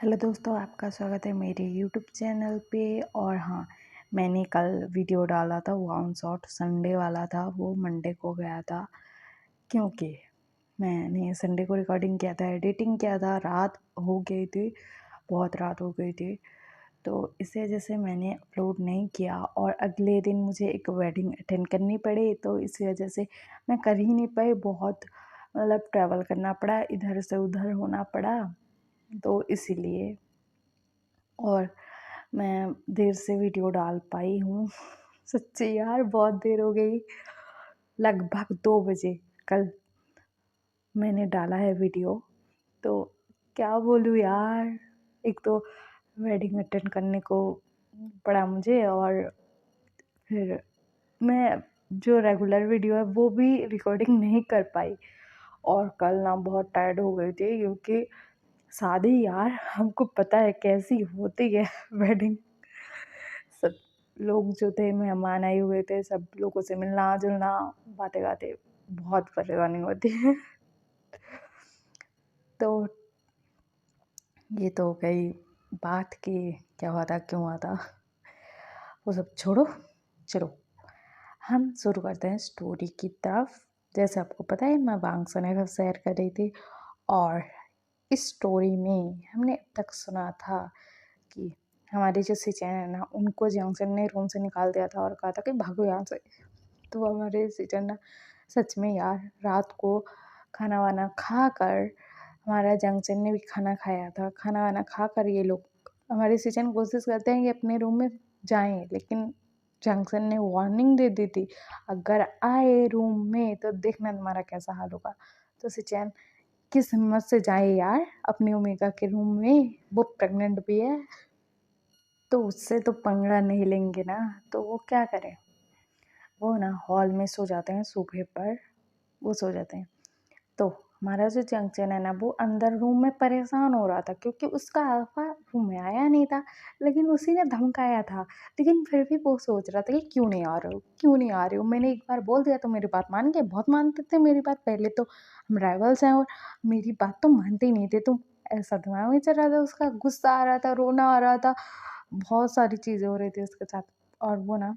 Hello दोस्तों, आपका स्वागत है मेरे यूट्यूब चैनल पे। और हाँ, मैंने कल वीडियो डाला था, वन शॉट संडे वाला था, वो मंडे को गया था क्योंकि मैंने संडे को रिकॉर्डिंग किया था, एडिटिंग किया था, रात हो गई थी, बहुत रात हो गई थी। तो इस वजह से मैंने अपलोड नहीं किया और अगले दिन मुझे एक वेडिंग अटेंड करनी पड़ी, तो इस वजह से मैं कर ही नहीं पाई। बहुत मतलब ट्रैवल करना पड़ा, इधर से उधर होना पड़ा, तो इसीलिए। और मैं देर से वीडियो डाल पाई हूँ। सच्ची यार, बहुत देर हो गई, लगभग 2 बजे कल मैंने डाला है वीडियो। तो क्या बोलूँ यार, एक तो वेडिंग अटेंड करने को पड़ा मुझे, और फिर मैं जो रेगुलर वीडियो है वो भी रिकॉर्डिंग नहीं कर पाई। और कल ना बहुत टायर्ड हो गई थी क्योंकि शादी यार, हमको पता है कैसी होती है वेडिंग। सब लोग जो थे, मेहमान आए हुए थे, सब लोगों से मिलना जुलना, बातें बातें, बहुत परेशानी होती है। तो ये तो हो गई बात कि क्या हुआ था, क्यों हुआ था, वो सब छोड़ो। चलो हम शुरू करते हैं स्टोरी की तरफ। जैसे आपको पता है, मैं बांग का शेयर कर रही थी, और इस स्टोरी में हमने अब तक सुना था कि हमारे जो सिचन है ना, उनको जंक्शन ने रूम से निकाल दिया था और कहा था कि भागो यहाँ से। तो हमारे सिचन ना, सच में यार, रात को खाना वाना खा कर, हमारा जंक्शन ने भी खाना खाया था, खाना वाना खा कर ये लोग, हमारे सिचन कोशिश करते हैं कि अपने रूम में जाएं, लेकिन जंक्शन ने वार्निंग दे दी थी, अगर आए रूम में तो देखना तुम्हारा कैसा हाल होगा। तो सिचन किस हिम्मत से जाए यार अपनी ओमेगा के रूम में, वो प्रेग्नेंट भी है, तो उससे तो पंगा नहीं लेंगे ना। तो वो क्या करें, वो ना हॉल में सो जाते हैं, सोफे पर वो सो जाते हैं। तो हमारा जो जंक्शन है ना, वो अंदर रूम में परेशान हो रहा था क्योंकि उसका अल्फा रूम में आया नहीं था, लेकिन उसी ने धमकाया था। लेकिन फिर भी वो सोच रहा था कि क्यों नहीं आ रहे हो, क्यों नहीं आ रहे हो, मैंने एक बार बोल दिया तो मेरी बात मान गए, बहुत मानते थे मेरी बात, पहले तो हम राइवल्स हैं और मेरी बात तो मानते ही नहीं थे तुम। ऐसा दिमाग में चल रहा था, उसका गुस्सा आ रहा था, रोना आ रहा था, बहुत सारी चीज़ें हो रही थी उसके साथ। और वो ना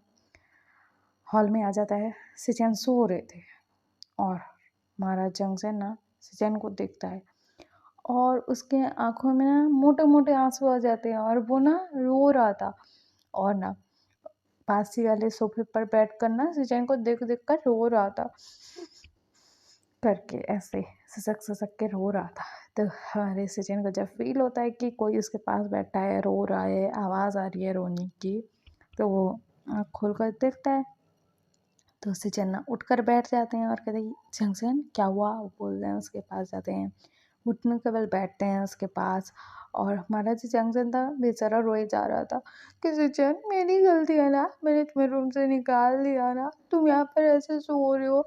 हॉल में आ जाता है, सिचन सो रहे थे, और हमारा जंक्शन ना सिचन को देखता है, और उसके आँखों में ना मोटे-मोटे आँसू आ जाते हैं, और वो ना रो रहा था। और ना पास ही वाले सोफ़े पर बैठकर ना सिचन को देख-देख कर रो रहा था, करके ऐसे ससक-ससक के रो रहा था। तो हमारे सिचन को जब फ़ील होता है कि कोई उसके पास बैठा है, रो रहा है, आवाज़ आ रही है रोने की, तो वो आँख खोल कर देखता है। तो उससे चन्ना उठकर बैठ जाते हैं और कहते हैं, जंक्शन क्या हुआ, वो बोल रहे हैं, उसके पास जाते हैं, घुटनों के बल बैठते हैं उसके पास। और हमारा जो जंक्शन था बेचारा रोए जा रहा था कि सिचन, मेरी गलती है ना, मैंने तुम्हें रूम से निकाल दिया ना, तुम यहाँ पर ऐसे सो रहे हो,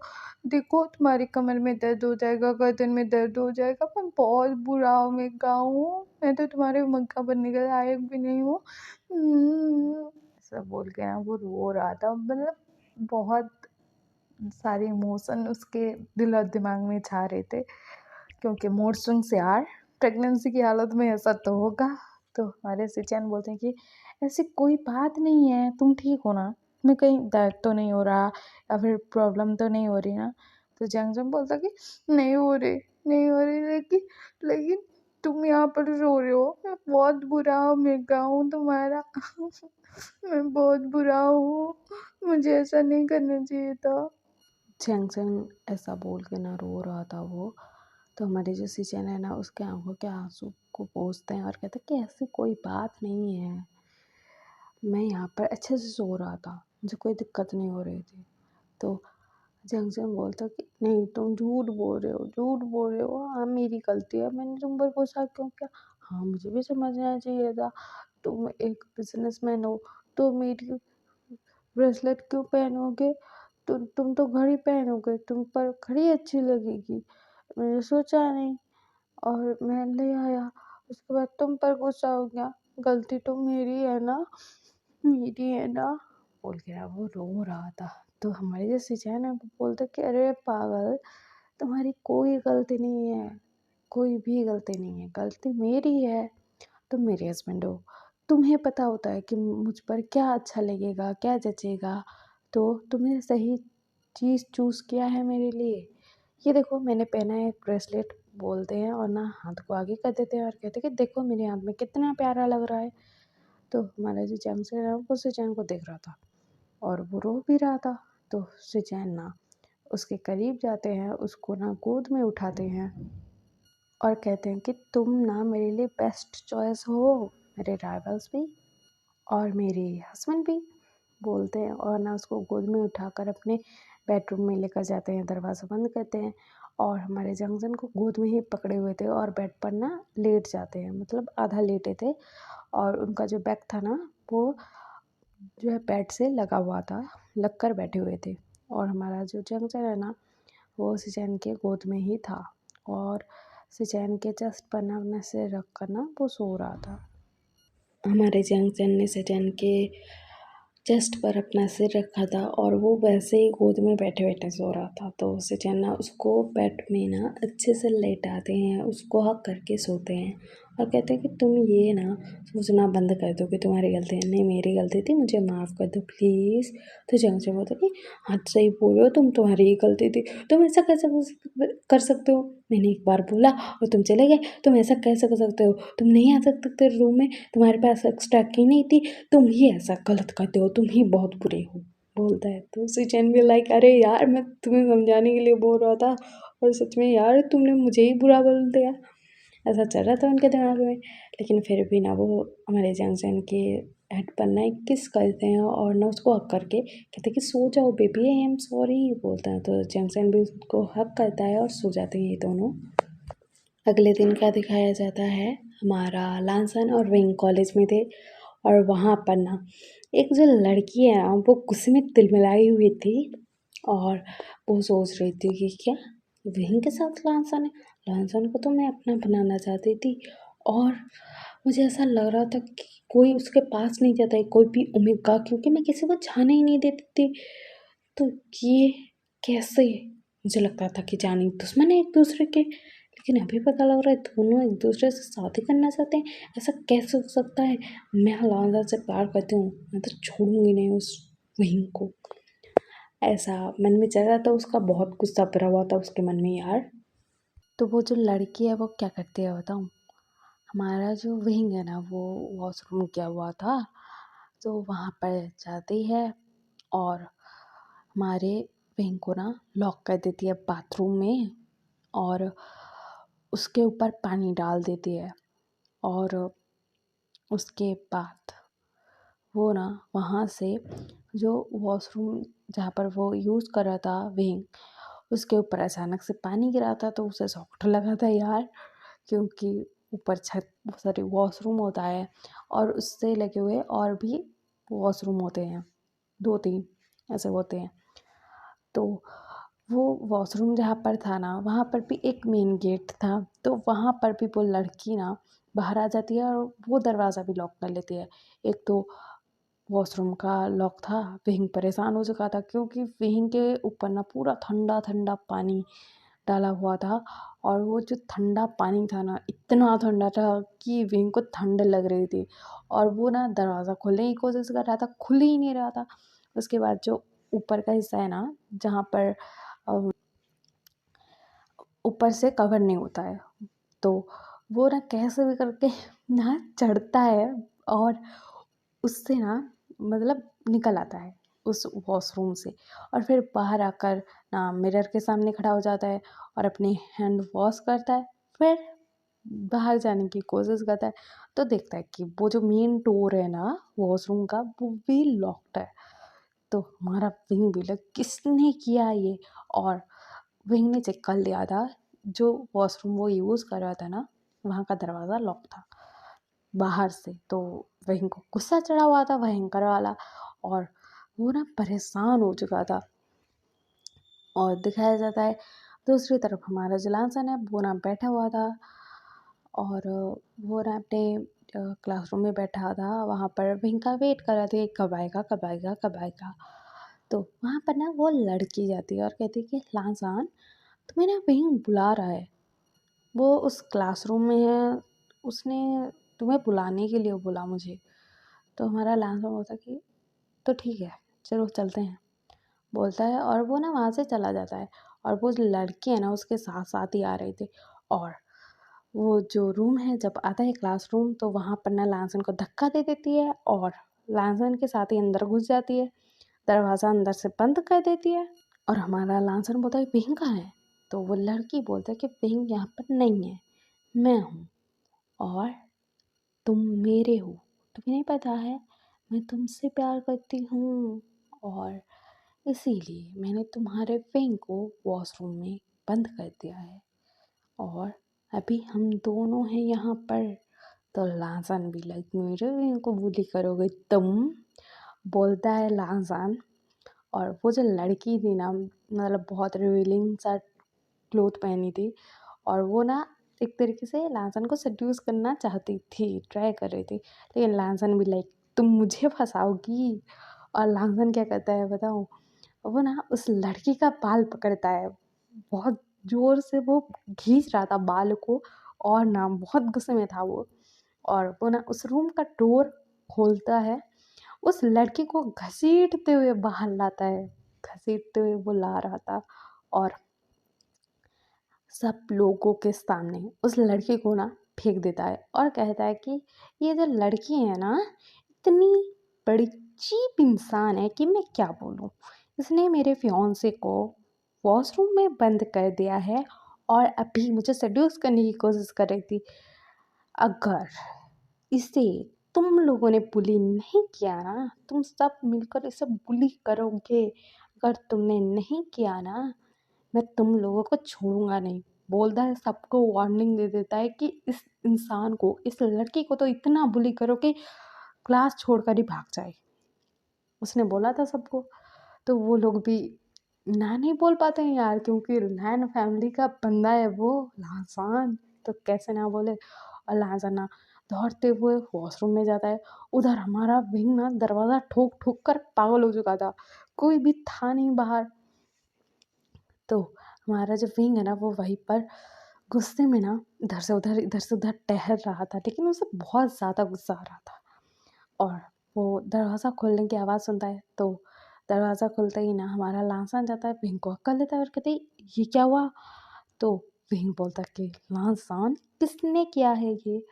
देखो तुम्हारी कमर में दर्द हो जाएगा, गर्दन में दर्द हो जाएगा, मैं बहुत बुरा हूँ, मैं गाँव हूँ, मैं तो तुम्हारे मक्का बनने के लायक भी नहीं हूँ। ऐसा बोल के ना वो रो रहा था, मतलब बहुत सारे इमोशन उसके दिल और दिमाग में छा रहे थे, क्योंकि मूड स्विंग्स यार, प्रेगनेंसी की हालत में ऐसा तो होगा। तो हमारे सिचन बोलते हैं कि ऐसी कोई बात नहीं है, तुम ठीक हो ना, तुम्हें कहीं दर्द तो नहीं हो रहा, या फिर प्रॉब्लम तो नहीं हो रही ना। तो जंगजम बोलता कि नहीं हो रही, नहीं हो रही, लेकिन लेकिन तुम यहाँ पर रो रहे हो, मैं बहुत बुरा हूँ, मैं गाँव तुम्हारा। मैं बहुत बुरा हूँ, मुझे ऐसा नहीं करना चाहिए था। जंक्शन ऐसा बोल के ना रो रहा था वो। तो हमारे जो सिचन है ना, उसके आंखों के आंसू को पोंछते हैं और कहते हैं कि ऐसी कोई बात नहीं है, मैं यहाँ पर अच्छे से सो रहा था, मुझे कोई दिक्कत नहीं हो रही थी। तो जंक्शन बोलता कि नहीं, तुम झूठ बोल रहे हो, झूठ बोल रहे हो, हाँ मेरी गलती है, मैंने तुम पर गुस्सा क्यों किया, हाँ मुझे भी समझना चाहिए था, तुम एक बिजनेसमैन हो, तो मेरी ब्रेसलेट क्यों पहनोगे, तुम तो घड़ी पहनोगे, तुम पर घड़ी अच्छी लगेगी, मैंने सोचा नहीं और मैं ले आया, उसके बाद तुम पर गुस्सा हो गया, गलती तो मेरी है ना, मेरी है ना, बोल के ना वो रो रहा था। तो हमारे जो सिचन है वो बोलते कि अरे पागल, तुम्हारी कोई गलती नहीं है, कोई भी गलती नहीं है, गलती मेरी है, तुम मेरे हस्बैंड हो, तुम्हें पता होता है कि मुझ पर क्या अच्छा लगेगा, क्या जचेगा, तो तुमने सही चीज़ चूज़ किया है मेरे लिए। ये देखो मैंने पहना है ब्रेसलेट, बोलते हैं और ना हाथ को आगे कर देते हैं और कहते हैं कि देखो मेरे हाथ में कितना प्यारा लग रहा है। तो हमारा जो जंक्शन है वो सुजैन को देख रहा था और वो रो भी रहा था। तो सुजैन ना उसके करीब जाते हैं, उसको ना गोद में उठाते हैं और कहते हैं कि तुम ना मेरे लिए बेस्ट चॉइस हो, मेरे राइवल्स भी और मेरे हस्बैंड भी, बोलते हैं और ना उसको गोद में उठाकर अपने बेडरूम में लेकर जाते हैं, दरवाज़ा बंद करते हैं और हमारे जंक्शन को गोद में ही पकड़े हुए थे और बेड पर ना लेट जाते हैं, मतलब आधा लेटे थे और उनका जो बैग था ना वो जो है बेड से लगा हुआ था, लग कर बैठे हुए थे और हमारा जो जंक्शन है ना वो सुजैन के गोद में ही था और सुजैन के चेस्ट पर ना अपना सिर रख कर ना वो सो रहा था। हमारे जंक्शन ने सुजैन के चेस्ट पर अपना सिर रखा था और वो वैसे ही गोद में बैठे बैठे सो रहा था। तो सुजैन ना उसको बेड में ना अच्छे से लेटाते हैं, उसको हक करके सोते हैं और कहते हैं कि तुम ये ना सोचना बंद कर दो कि तुम्हारी गलती है, नहीं मेरी गलती थी, मुझे माफ़ कर दो प्लीज़। तो जंक्शन बोलता कि हाँ सही बोल रहे हो तुम, तुम्हारी ही गलती थी, तुम ऐसा कैसे कर सकते हो, मैंने एक बार बोला और तुम चले गए, तुम ऐसा कैसे कर सकते हो, तुम नहीं आ सकते थे रूम में, तुम्हारे पास एक्स्ट्रा की नहीं थी, तुम ही ऐसा गलत करते हो, तुम ही बहुत बुरे हो, बोलता है। तो सुजैन भी लाइक अरे यार मैं तुम्हें समझाने के लिए बोल रहा था और सच में यार तुमने मुझे ही बुरा बोल दिया, ऐसा चल रहा था उनके दिमाग में। लेकिन फिर भी ना वो हमारे जंक्शन के हेड पर ना एक किस करते हैं और ना उसको हक करके कहते हैं कि सो जाओ बेबी आई एम सॉरी, बोलता है। तो जंक्शन भी उसको हक करता है और सो जाते हैं ये दोनों। अगले दिन का दिखाया जाता है, हमारा लांसन और विंग कॉलेज में थे और वहाँ पर ना एक जो लड़की है ना वो गुस्से में तिलमिलाई हुई थी और वो सोच रही थी कि क्या विंग के साथ लांसन है, लांसन को तो मैं अपना बनाना चाहती थी और मुझे ऐसा लग रहा था कि कोई उसके पास नहीं जाता है, कोई भी ओमेगा, क्योंकि मैं किसी को जाने ही नहीं देती थी। तो ये कैसे, मुझे लगता था कि जानी दुश्मन है एक दूसरे के, लेकिन अभी पता लग रहा है दोनों एक दूसरे से शादी करना चाहते हैं। ऐसा कैसे हो सकता है, मैं लांजा से प्यार करती हूँ, मैं तो छोड़ूंगी नहीं उस वहीम को। ऐसा मन में चल रहा था, उसका बहुत गुस्सा भरा हुआ था उसके मन में यार। तो वो जो लड़की है वो क्या करती है बताऊँ, हमारा जो विंग है ना वो वॉशरूम किया हुआ था, तो वहाँ पर जाती है और हमारे विंग को ना लॉक कर देती है बाथरूम में और उसके ऊपर पानी डाल देती है और उसके बाद वो ना वहाँ से जो वॉशरूम जहाँ पर वो यूज़ कर रहा था विंग, उसके ऊपर अचानक से पानी गिरा था तो उसे शॉक लगा था यार, क्योंकि ऊपर छत सॉरी वॉशरूम होता है और उससे लगे हुए और भी वॉशरूम होते हैं, 2-3 ऐसे होते हैं। तो वो वॉशरूम जहाँ पर था ना वहाँ पर भी एक मेन गेट था, तो वहाँ पर भी वो लड़की ना बाहर आ जाती है और वो दरवाज़ा भी लॉक कर लेती है। एक तो वॉशरूम का लॉक था, विंग परेशान हो चुका था क्योंकि विंग के ऊपर ना पूरा ठंडा ठंडा पानी डाला हुआ था और वो जो ठंडा पानी था ना इतना ठंडा था कि विंग को ठंड लग रही थी और वो ना दरवाज़ा खोलने की कोशिश कर रहा था, खुल ही नहीं रहा था। उसके बाद जो ऊपर का हिस्सा है ना जहाँ पर ऊपर से कवर नहीं होता है, तो वो ना कैसे भी करके ना चढ़ता है और उससे ना मतलब निकल आता है उस वॉशरूम से और फिर बाहर आकर ना मिरर के सामने खड़ा हो जाता है और अपने हैंड वॉश करता है, फिर बाहर जाने की कोशिश करता है तो देखता है कि वो जो मेन डोर है ना वॉशरूम का वो भी लॉक्ड है। तो हमारा विंग भी लग किसने किया ये, और विंग ने चेक कर लिया था, जो वॉशरूम वो यूज़ कर रहा था ना वहाँ का दरवाज़ा लॉक था बाहर से। तो विंग को गुस्सा चढ़ा हुआ था भयंकर वाला और वो ना परेशान हो चुका था। और दिखाया जाता है दूसरी तरफ हमारा जो लांसन है वो ना बैठा हुआ था और वो ना अपने क्लासरूम में बैठा था, वहाँ पर विंग का वेट कर रहा था कि कब आएगा कब आएगा कब आएगा। तो वहाँ पर ना वो लड़की जाती है और कहती है कि लांसान तुम्हें ना विंग बुला रहा है, वो उस क्लासरूम में है, उसने तुम्हें बुलाने के लिए बोला मुझे। तो हमारा लैंसन बोलता कि तो ठीक है, चलो चलते हैं, बोलता है, और वो ना वहाँ से चला जाता है। और वो लड़के हैं ना उसके साथ साथ ही आ रहे थे। और वो जो रूम है, जब आता है क्लासरूम, तो वहाँ पर ना लैंसन को धक्का दे देती है और लैंसन के साथ ही अंदर घुस जाती है, दरवाज़ा अंदर से बंद कर देती है। और हमारा लैंसन बोलता है पिंग कहाँ है? तो वो लड़की बोलता है कि पिंग यहाँ पर नहीं है, मैं हूँ, और तुम मेरे हो, तुम्हें नहीं पता है, मैं तुमसे प्यार करती हूँ, और इसीलिए मैंने तुम्हारे पिंग को वॉशरूम में बंद कर दिया है, और अभी हम दोनों हैं यहाँ पर। तो लहसुन भी लाइक मेरे इनको bully करोगे तुम, बोलता है लहसुन। और वो जो लड़की थी ना, मतलब बहुत रिवीलिंग सा क्लोथ पहनी थी, और वो ना एक तरीके से लहसुन को सेड्यूस करना चाहती थी, ट्राई कर रही थी, लेकिन लहसुन भी लाइक तुम मुझे फंसाओगी। और लहसुन क्या करता है बताऊँ, वो ना उस लड़की का बाल पकड़ता है, बहुत ज़ोर से वो खींच रहा था बाल को, और ना बहुत गुस्से में था वो। और वो ना उस रूम का डोर खोलता है, उस लड़की को घसीटते हुए बाहर लाता है, घसीटते हुए वो ला रहा था, और सब लोगों के सामने उस लड़की को ना फेंक देता है, और कहता है कि ये जो लड़की है ना, इतनी बड़ी चीप इंसान है कि मैं क्या बोलूँ। इसने मेरे फियांसे को वॉशरूम में बंद कर दिया है, और अभी मुझे सेड्यूस करने की कोशिश कर रही थी। अगर इसे तुम लोगों ने बुली नहीं किया ना, तुम सब मिलकर इसे बुली करोगे, अगर तुमने नहीं किया ना, मैं तुम लोगों को छोड़ूंगा नहीं। बोलता है, सबको वार्निंग दे देता है कि इस इंसान को, इस लड़की को तो इतना बुली करो कि क्लास छोड़कर ही भाग जाए। उसने बोला था सबको। तो वो लोग भी ना नहीं बोल पाते हैं यार, क्योंकि रैन फैमिली का बंदा है वो लहसान, तो कैसे ना बोले। और लहसान ना दौड़ते हुए वॉशरूम में जाता है। उधर हमारा विंग ना दरवाज़ा ठोक ठोक कर पागल हो चुका था, कोई भी था नहीं बाहर। तो हमारा जो विंग है ना, वो वहीं पर गुस्से में ना इधर से उधर टहल रहा था, लेकिन उसे बहुत ज़्यादा गुस्सा आ रहा था। और वो दरवाज़ा खोलने की आवाज़ सुनता है, तो दरवाज़ा खुलते ही ना हमारा लांसान जाता है, विंग को हक्का लेता है और कहते ये क्या हुआ? तो विंग बोलता है कि लांसान, किसने किया है ये?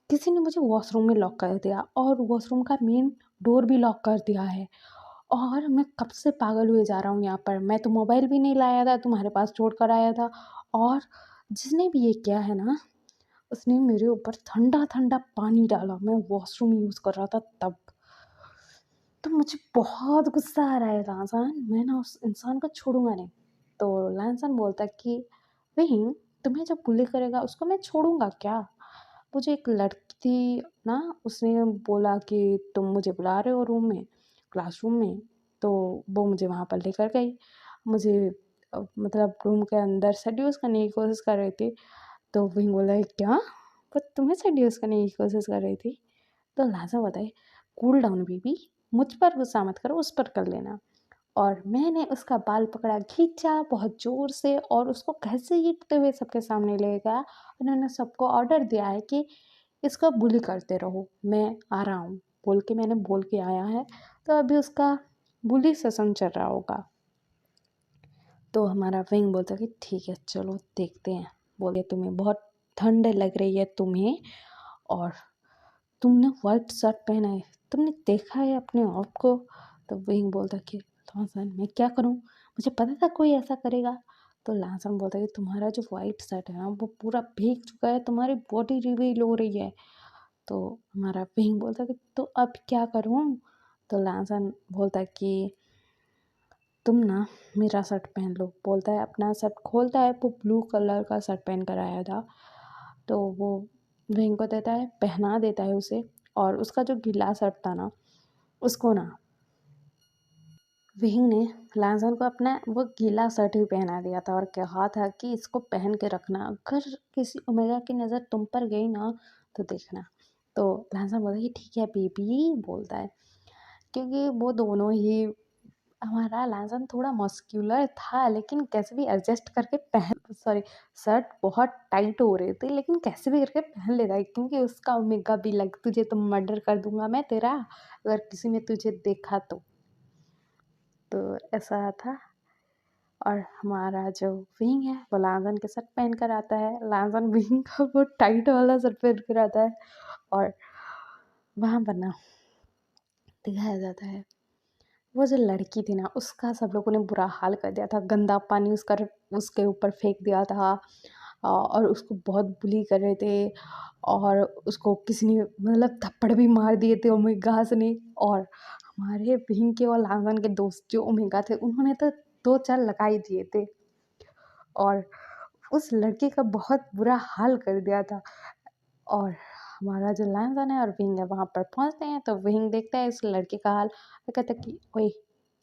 किसी ने मुझे वॉशरूम में लॉक कर दिया, और वॉशरूम का मेन डोर भी लॉक कर दिया है, और मैं कब से पागल हुए जा रहा हूँ यहाँ पर। मैं तो मोबाइल भी नहीं लाया था, तुम्हारे पास छोड़ कर आया था। और जिसने भी ये किया है ना, उसने मेरे ऊपर ठंडा ठंडा पानी डाला, मैं वॉशरूम यूज़ कर रहा था तब। तो मुझे बहुत गुस्सा आ रहा है लांसान, मैं ना उस इंसान को छोड़ूंगा नहीं। तो लांसान बोलता है कि वही, तुम्हें जब बुली करेगा उसको मैं छोड़ूंगा क्या? मुझे एक लड़की थी ना, उसने बोला कि तुम मुझे बुला रहे हो रूम में, क्लासरूम में, तो वो मुझे वहाँ पर लेकर गई। मुझे मतलब रूम के अंदर सेड्यूस करने की कोशिश कर रही थी। तो वही बोला है क्या, वो तुम्हें सेड्यूस करने की कोशिश कर रही थी? तो लाजा बताए, कूल डाउन बेबी, मुझ पर गुस्सा मत करो, उस पर कर लेना। और मैंने उसका बाल पकड़ा, खींचा बहुत ज़ोर से, और उसको घसीटते हुए सबके सामने ले गया। उन्होंने सबको ऑर्डर दिया है कि इसको बुली करते रहो, मैं आ रहा हूँ, बोल के मैंने बोल के आया है। तो अभी उसका बुली सेशन चल रहा होगा। तो हमारा विंग बोलता कि ठीक है चलो देखते हैं। बोले तुम्हें बहुत ठंड लग रही है तुम्हें, और तुमने वाइट शर्ट पहना है, तुमने देखा है अपने आप को? तो विंग बोलता कि लांसन मैं क्या करूं, मुझे पता था कोई ऐसा करेगा। तो लांसन बोलता कि तुम्हारा जो वाइट शर्ट है ना, वो पूरा भीग चुका है, तुम्हारी बॉडी रिवील हो रही है। तो हमारा विंग बोलता कि तो अब क्या करूं? तो लांसन बोलता कि तुम ना मेरा शर्ट पहन लो। बोलता है, अपना शर्ट खोलता है, वो ब्लू कलर का शर्ट पहन कर आया था। तो वो विंग को देता है, पहना देता है उसे। और उसका जो गीला शर्ट था ना, उसको ना विंग ने लांसन को अपना वो गीला शर्ट ही पहना दिया था, और कहा था कि इसको पहन के रखना, अगर किसी ओमेगा की नज़र तुम पर गई ना तो देखना। तो लांसन बोलता है कि ठीक है बेबी, बोलता है, क्योंकि वो दोनों ही, हमारा लांसन थोड़ा मस्क्यूलर था, लेकिन कैसे भी एडजस्ट करके पहन सॉरी शर्ट बहुत टाइट हो रहे थे, लेकिन कैसे भी करके पहन लेता है क्योंकि उसका ओमेगा भी लग तुझे तो मर्डर कर दूंगा मैं तेरा, अगर किसी ने तुझे देखा तो ऐसा था। और हमारा जो विंग है वो लाजन के शर्ट पहन कर आता है, लाजन विंग का वो टाइट वाला शर्ट पहन कर आता है। और वहाँ पर ना दिखाया जाता है वो जो लड़की थी ना उसका सब लोगों ने बुरा हाल कर दिया था, गंदा पानी उसके ऊपर फेंक दिया था और उसको बहुत बुली कर रहे थे और उसको किसी ने मतलब थप्पड़ भी मार दिए थे ओमेगा ने। और हमारे विंग के और लाजन के दोस्त जो ओमेगा थे उन्होंने तो 2-4 लगा ही दिए थे और उस लड़के का बहुत बुरा हाल कर दिया था। और हमारा जो लायंसन है और विंग है वहाँ पर पहुँचते हैं तो विंग देखता है इस लड़के का हाल और कहता है कि ओए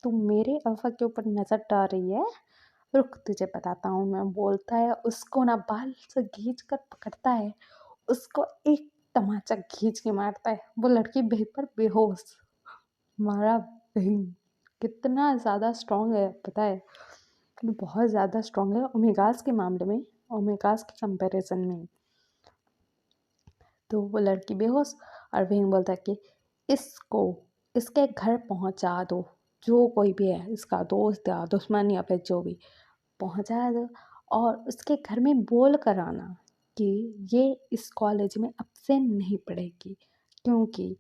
तू मेरे अल्फा के ऊपर नज़र डाल रही है, रुक तुझे बताता हूँ मैं। बोलता है उसको ना बाल से खींच कर पकड़ता है, उसको एक तमाचा खींच के मारता है, वो लड़की पर बेहोश। हमारा विंग कितना ज़्यादा स्ट्रांग है पता है, वो बहुत ज़्यादा स्ट्रांग है ओमेगास के मामले में, ओमेगास के कंपैरिजन में। तो वो लड़की बेहोश और विंग बोलता है कि इसको इसके घर पहुंचा दो, जो कोई भी है इसका दोस्त या दुश्मन या फिर जो भी, पहुंचा दो और उसके घर में बोल कर आना कि ये इस कॉलेज में अब से नहीं पढ़ेगी, क्योंकि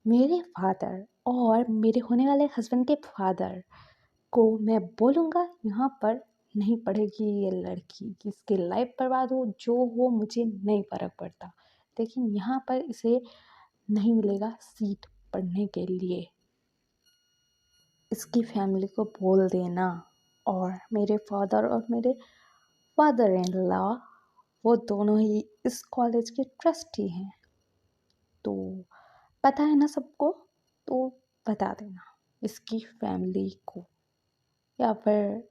मेरे फादर और मेरे होने वाले हस्बैंड के फादर को मैं बोलूँगा यहाँ पर नहीं पढ़ेगी ये लड़की, कि इसकी लाइफ बर्बाद हो जो हो मुझे नहीं फ़र्क पड़ता, लेकिन यहाँ पर इसे नहीं मिलेगा सीट पढ़ने के लिए, इसकी फैमिली को बोल देना। और मेरे फादर और मेरे फादर इन लॉ वो दोनों ही इस कॉलेज के ट्रस्टी हैं, तो पता है ना सबको, तो बता देना इसकी फैमिली को या फिर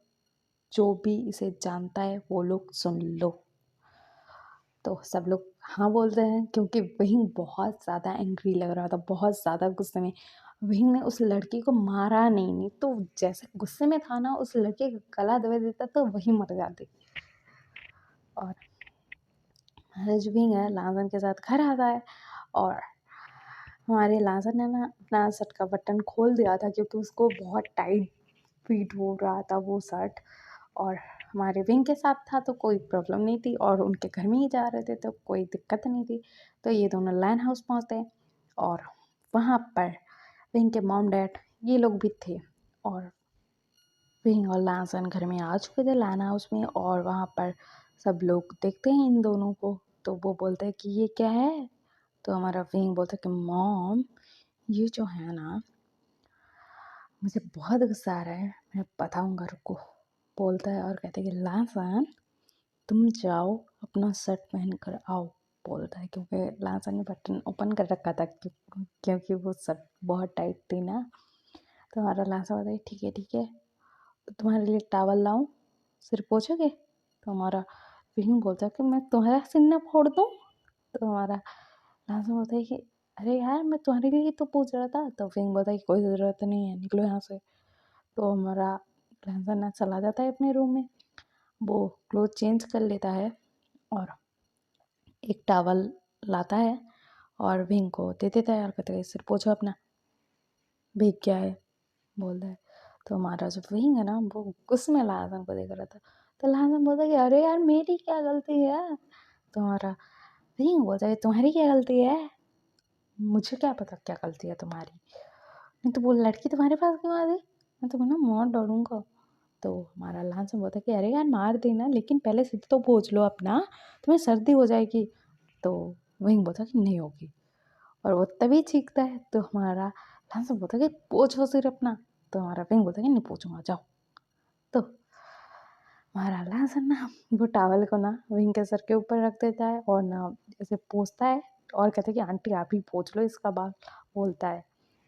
जो भी इसे जानता है वो लोग सुन लो। तो सब लोग हाँ बोलते हैं क्योंकि विंग बहुत ज़्यादा एंग्री लग रहा था, बहुत ज़्यादा गुस्से में। विंग ने उस लड़की को मारा नहीं तो जैसे गुस्से में था ना उस लड़के का गला दबा देता तो वही मर जाती। और हमारा जो विंग है लाजन के साथ घर आता है और हमारे लाजन ने ना अपना शर्ट का बटन खोल दिया था क्योंकि उसको बहुत टाइट फिट हो रहा था वो शर्ट। और हमारे विंग के साथ था तो कोई प्रॉब्लम नहीं थी और उनके घर में ही जा रहे थे तो कोई दिक्कत नहीं थी। तो ये दोनों लाइन हाउस पहुँचते हैं और वहाँ पर विंग के मॉम डैड ये लोग भी थे और विंग और लाजन घर में आ चुके थे लाइन हाउस में। और वहाँ पर सब लोग देखते हैं इन दोनों को तो वो बोलते हैं कि ये क्या है। तो हमारा विंग बोलता है कि मॉम ये जो है ना मुझे बहुत गुस्सा आ रहा है, मैं बताऊँगा रुको। बोलता है और कहते हैं कि लाजन तुम जाओ अपना शर्ट पहन कर आओ। बोलता है क्योंकि लाजन ने बटन ओपन कर रखा था क्योंकि वो शर्ट बहुत टाइट थी ना। तो हमारा लाजन बोलता है ठीक है तुम्हारे लिए टावल लाऊं, सिर पोछोगे। तो हमारा विंग बोलता है कि मैं तुम्हारा सिर ना फोड़ दूँ। तो हमारा लाजन बोलता है कि अरे यार मैं तुम्हारे लिए तो पूछ रहा था। तो विंग बोलता है कि कोई ज़रूरत नहीं है निकलो यहाँ से। तो हमारा लाजन ना चला जाता है अपने रूम में, वो क्लोथ चेंज कर लेता है और एक टॉवल लाता है और विंग को दे देता है और कहता है सिर पोछो अपना, भीग गया है। बोलता है तो हमारा जो विंग है ना वो गुस्से में लाजन को देख रहा था। तो लाजन बोलता है कि अरे यार मेरी क्या गलती है। तो हमारा विंग बोलता है तुम्हारी क्या गलती है, मुझे क्या पता क्या गलती है तुम्हारी, नहीं तो वो लड़की तुम्हारे पास क्यों आ गई, मैं तुम्हें ना मार डालूंगा। तो हमारा लांसन बोलता है कि अरे यार मार देना लेकिन पहले सिर तो पोंछ लो अपना, तुम्हें सर्दी हो जाएगी। तो विंग बोलता है कि नहीं होगी और वो तभी चीखता है। तो हमारा लांसन बोलता है कि पोंछो सिर अपना। तो हमारा विंग बोलता है कि नहीं पोंछूंगा जाओ। तो हमारा लांसन ना वो टावल को ना विंग के सर के ऊपर रख देता है और ना ऐसे पोंछता है और कहता है कि आंटी आप ही पोंछ लो इसका बाल। बोलता है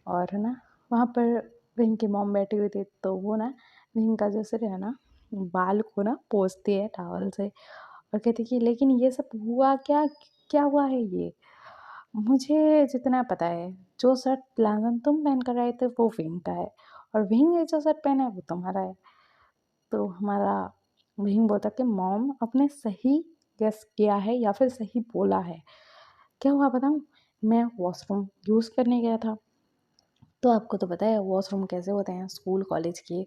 और ना वहाँ पर विंग की मॉम बैठी हुई थी तो वो ना विंग का जो सिर है ना बाल को ना पोंछती है टॉवल से और कहती कि लेकिन ये सब हुआ क्या, क्या हुआ है ये, मुझे जितना पता है जो शर्ट लाजन तुम पहन कर आए थे वो विंग का है और विंग ने जो शर्ट पहना है वो तुम्हारा है। तो हमारा वहीं बोलता कि मॉम आपने सही गेस किया है या फिर सही बोला है। क्या हुआ बताऊँ? मैं वॉशरूम यूज़ करने गया था। तो आपको तो पता है वॉशरूम कैसे होते हैं स्कूल कॉलेज के,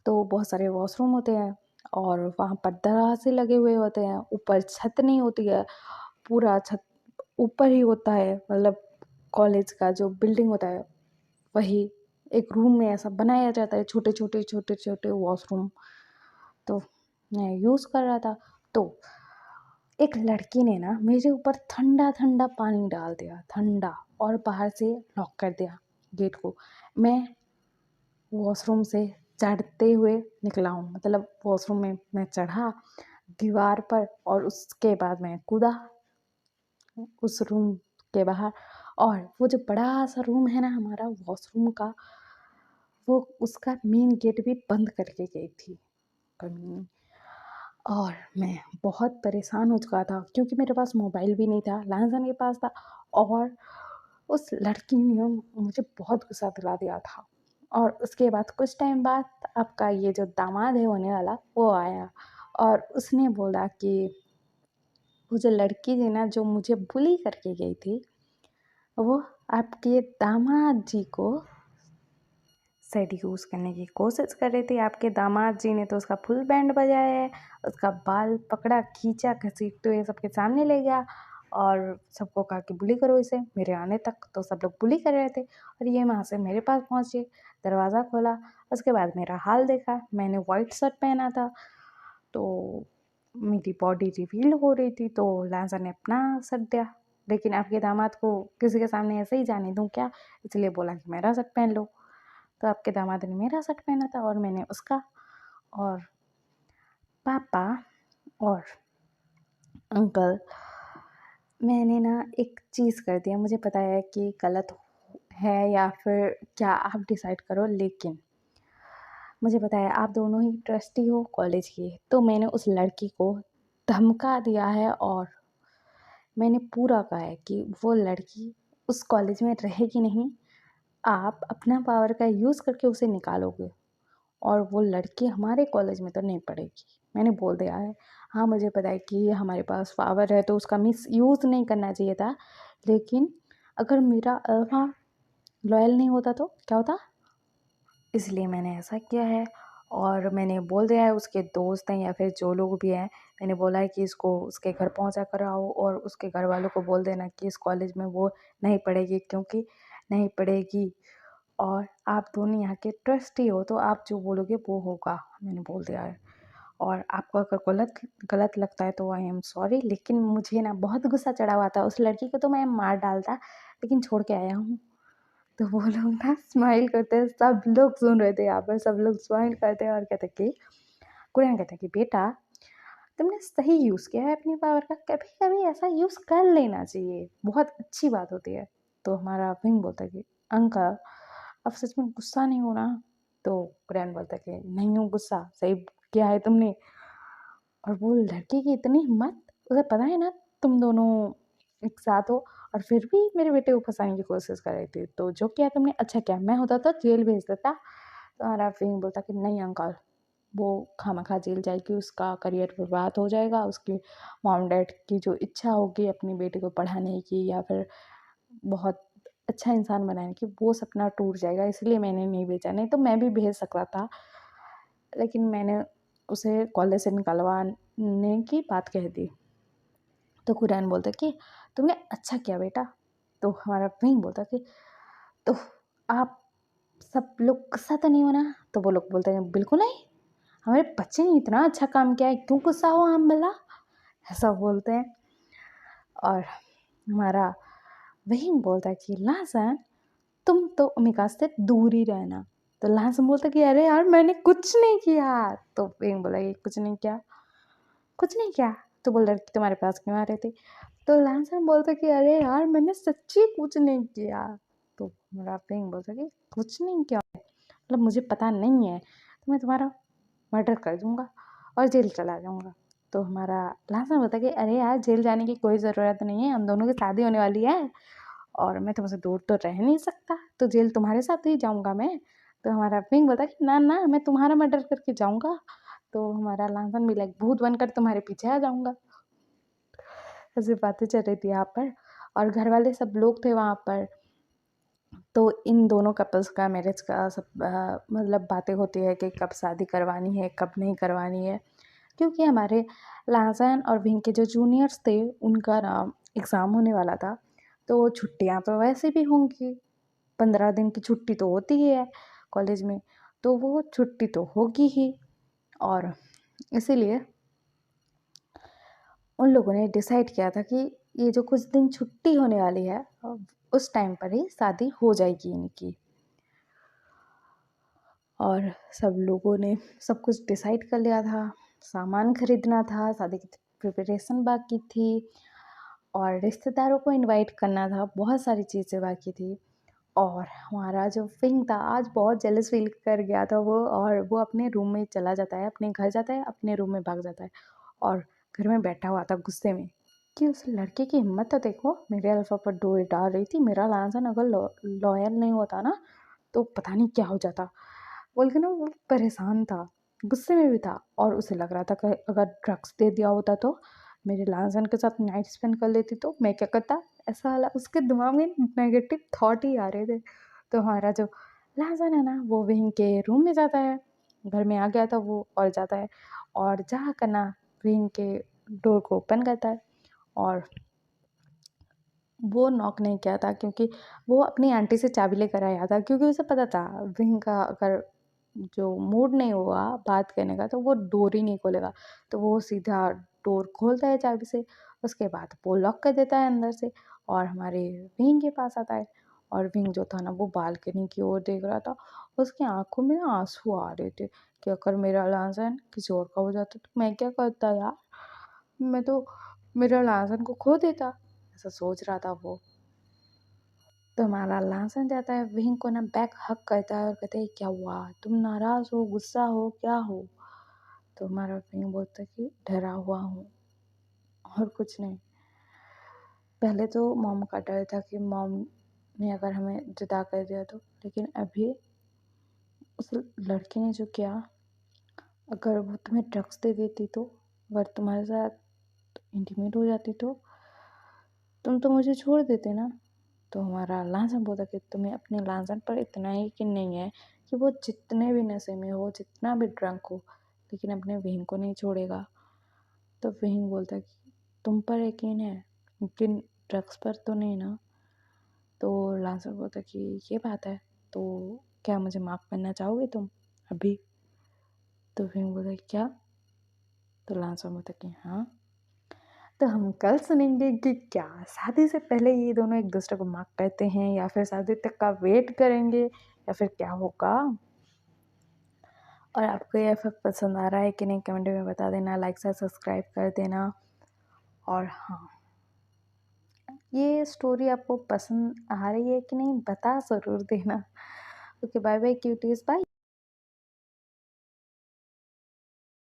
तो बहुत सारे वॉशरूम होते हैं और वहाँ पर दरवाजे लगे हुए होते हैं, ऊपर छत नहीं होती है, पूरा छत ऊपर ही होता है, मतलब कॉलेज का जो बिल्डिंग होता है वही एक रूम में ऐसा बनाया जाता है, छोटे-छोटे वॉशरूम। तो मैं यूज़ कर रहा था, तो एक लड़की ने ना मेरे ऊपर ठंडा-ठंडा पानी डाल दिया, ठंडा, और बाहर से लॉक कर दिया गेट को। मैं वॉशरूम से चढ़ते हुए निकला हूँ, मतलब वॉशरूम में मैं चढ़ा दीवार पर और उसके बाद मैं कूदा उस रूम के बाहर। और वो जो बड़ा-सा रूम है ना हमारा वॉशरूम का, वो उसका मेन गेट भी बंद करके गई थी कमीनी। और मैं बहुत परेशान हो चुका था क्योंकि मेरे पास मोबाइल भी नहीं था, लहसन के पास था, और उस लड़की ने मुझे बहुत गुस्सा दिला दिया था। और उसके बाद कुछ टाइम बाद आपका ये जो दामाद है होने वाला वो आया और उसने बोला कि वो जो लड़की थी ना जो मुझे बुली करके गई थी, वो आपके दामाद जी को सेड्यूस करने की कोशिश कर रही थी। आपके दामाद जी ने तो उसका फुल बैंड बजाया है, उसका बाल पकड़ा, खींचा, घसीटते हुए सबके सामने ले गया और सबको कहा कि बुली करो इसे। मेरे आने तक तो सब लोग बुली कर रहे थे और ये वहाँ से मेरे पास पहुँची, दरवाज़ा खोला, उसके बाद मेरा हाल देखा। मैंने वाइट शर्ट पहना था, तो मेरी बॉडी रिवील हो रही थी, तो लांसा ने अपना शर्ट दिया। लेकिन आपके दामाद को किसी के सामने ऐसे ही जाने दूँ क्या? इसलिए बोला कि मेरा शर्ट पहन लो। तो आपके दामाद ने मेरा शर्ट पहना था और मैंने उसका। और पापा और अंकल, मैंने ना एक चीज़ कर दिया, मुझे पता है कि गलत है या फिर क्या, आप डिसाइड करो, लेकिन मुझे पता है आप दोनों ही ट्रस्टी हो कॉलेज के, तो मैंने उस लड़की को धमका दिया है और मैंने पूरा कहा है कि वो लड़की उस कॉलेज में रहेगी नहीं। आप अपना पावर का यूज़ करके उसे निकालोगे और वो लड़की हमारे कॉलेज में तो नहीं पढ़ेगी। मैंने बोल दिया है। हाँ, मुझे पता है कि हमारे पास पावर है तो उसका मिसयूज़ नहीं करना चाहिए था, लेकिन अगर मेरा अल्फ़ा लॉयल नहीं होता तो क्या होता? इसलिए मैंने ऐसा किया है और मैंने बोल दिया है उसके दोस्त हैं या फिर जो लोग भी हैं, मैंने बोला है कि इसको उसके घर पहुँचा कर आओ और उसके घर वालों को बोल देना कि इस कॉलेज में वो नहीं पढ़ेगी, क्योंकि नहीं पढ़ेगी और आप दोनों यहाँ के ट्रस्टी हो, तो आप जो बोलोगे वो होगा, मैंने बोल दिया है। और आपको अगर गलत गलत लगता है तो आई एम सॉरी, लेकिन मुझे ना बहुत गुस्सा चढ़ा हुआ था। उस लड़की को तो मैं मार डालता, लेकिन छोड़ के आया हूँ। तो वो लोग ना स्माइल करते हैं, सब लोग सुन रहे थे यहाँ पर, सब लोग स्माइल करते हैं और कहते कि कुरान कहता है कि बेटा तुमने सही यूज़ किया है अपनी पावर का, कभी-कभी ऐसा यूज़ कर लेना चाहिए, बहुत अच्छी बात होती है। तो हमारा विंग बोलता है कि अंकल अब सच में गुस्सा नहीं हो रहा? तो कुरान बोलता है कि नहीं हूँ गुस्सा, सही किया है तुमने। और वो लड़की की इतनी हिम्मत, उसे पता है ना तुम दोनों एक साथ हो और फिर भी मेरे बेटे को फँसाने की कोशिश कर रही थी। तो जो किया तुमने अच्छा किया, मैं होता तो जेल भेज देता। तो हमारा विंग बोलता कि नहीं अंकल, वो खामखा जेल जाएगी, उसका करियर बर्बाद हो जाएगा, उसकी मॉम डैड की जो इच्छा होगी अपनी बेटी को पढ़ाने की या फिर बहुत अच्छा इंसान बनाने की, वो सपना टूट जाएगा, इसलिए मैंने नहीं भेजा। नहीं तो मैं भी भेज सकता था, लेकिन मैंने उसे कॉलेज से निकलवाने की बात कह दी। तो कुरैन बोलता कि तुमने अच्छा किया बेटा। तो हमारा वहीं बोलता कि तो आप सब लोग गुस्सा तो नहीं होना? तो वो लोग बोलते हैं बिल्कुल नहीं, हमारे बच्चे ने इतना अच्छा काम किया है, क्यों गुस्सा हो हम भला? ऐसा बोलते हैं। और हमारा वही बोलता है कि लहसन तुम तो अमिका से दूर ही रहना। तो लहसन बोलता कि अरे यार मैंने कुछ नहीं किया। तो वही बोला कि कुछ नहीं किया, कुछ नहीं किया। तो बोल रही तुम्हारे पास क्यों आ रहे थे? तो लहसन बोलता कि अरे यार मैंने सच्ची कुछ नहीं किया। तो मेरा वही बोलता कि कुछ नहीं किया, मतलब मुझे पता नहीं है, तो मैं तुम्हारा मर्डर कर दूँगा और जेल चला जाऊँगा। तो हमारा लास्ट होता है कि अरे यार जेल जाने की कोई ज़रूरत नहीं है, हम दोनों की शादी होने वाली है और मैं तुमसे दूर तो रह नहीं सकता, तो जेल तुम्हारे साथ ही जाऊँगा मैं। तो हमारा विंग बोलता है कि ना, ना मैं तुम्हारा मर्डर करके जाऊँगा। तो हमारा लांसन भी लाइक भूत बनकर तुम्हारे पीछे आ जाऊँगा। ऐसी बातें चल रही थी यहाँ पर और घर वाले सब लोग थे वहाँ पर। तो इन दोनों कपल्स का मैरिज का सब मतलब बातें होती है कि कब शादी करवानी है, कब नहीं करवानी है। क्योंकि हमारे लाजैन और विंग के जो जूनियर्स थे उनका ना एग्ज़ाम होने वाला था, तो छुट्टियाँ तो वैसे भी होंगी, 15 दिन की छुट्टी तो होती ही है कॉलेज में, तो वो छुट्टी तो होगी ही। और इसीलिए उन लोगों ने डिसाइड किया था कि ये जो कुछ दिन छुट्टी होने वाली है उस टाइम पर ही शादी हो जाएगी इनकी। और सब लोगों ने सब कुछ डिसाइड कर लिया था, सामान खरीदना था, शादी की प्रिपरेशन बाकी थी और रिश्तेदारों को इनवाइट करना था, बहुत सारी चीज़ें बाकी थी। और हमारा जो विंग था आज बहुत जेलस फील कर गया था वो, और वो अपने रूम में चला जाता है, अपने घर जाता है, अपने रूम में भाग जाता है और घर में बैठा हुआ था गुस्से में कि उस लड़के की हिम्मत तो देखो, मेरे अल्फा पर डोर डाल रही थी, मेरा लांसन अगर लॉयल नहीं होता ना तो पता नहीं क्या हो जाता बोल के ना। वो परेशान था, गुस्से में भी था और उसे लग रहा था कि अगर ड्रग्स दे दिया होता तो मेरे लांसन के साथ नाइट स्पेंड कर लेती तो मैं क्या करता, ऐसा हाल उसके दिमाग में नेगेटिव थॉट ही आ रहे थे। तो हमारा जो लांसन है ना वो विंग के रूम में जाता है, घर में आ गया था वो और जाता है और जा कर ना विंग के डोर को ओपन करता है। और वो नॉक नहीं किया था क्योंकि वो अपनी आंटी से चाबी लेकर आया था, क्योंकि उसे पता था विंग का अगर जो मूड नहीं हुआ बात करने का तो वो डोर ही नहीं खोलेगा, तो वो सीधा डोर खोलता है चाबी से, उसके बाद वो लॉक कर देता है अंदर से और हमारे विंग के पास आता है। और विंग जो था ना वो बालकनी की ओर देख रहा था, उसकी आंखों में ना आंसू आ रहे थे कि अगर मेरा लांसन किसी और का हो जाता तो मैं क्या करता यार, मैं तो मेरा लांसन को खो देता, ऐसा सोच रहा था वो। तो हमारा लांसन जाता है विंग को ना बैक हक करता है और कहते हैं क्या हुआ, तुम नाराज़ हो, गुस्सा हो, क्या हो। तो हमारा विंग बोलता है कि डरा हुआ हूँ और कुछ नहीं। पहले तो मॉम का डर था कि मॉम ने अगर हमें जुदा कर दिया तो, लेकिन अभी उस लड़की ने जो किया, अगर वो तुम्हें ड्रग्स दे देती तो, अगर तुम्हारे साथ इंटीमेट हो जाती तो तुम तो मुझे छोड़ देते ना। तो हमारा लांसन बोला कि तुम्हें अपने लांसन पर इतना यकीन नहीं है कि वो जितने भी नशे में हो, जितना भी ड्रंक हो, लेकिन अपने बहन को नहीं छोड़ेगा। तो वहीन बोलता है कि तुम पर यकीन है लेकिन ड्रग्स पर तो नहीं ना। तो लांसन बोलता है कि ये बात है, तो क्या मुझे माफ़ करना चाहोगे तुम अभी। तो वहीन बोलता है क्या। तो लांसन बोलता है कि हाँ। तो हम कल सुनेंगे कि क्या शादी से पहले ये दोनों एक दूसरे को माफ़ करते हैं या फिर शादी तक का वेट करेंगे या फिर क्या होगा। और आपको ये एफ पसंद आ रहा है कि नहीं कमेंट में बता देना, लाइक से सब्सक्राइब कर देना। और हाँ, ये स्टोरी आपको पसंद आ रही है कि नहीं बता ज़रूर देना। Okay bye bye cuties, bye.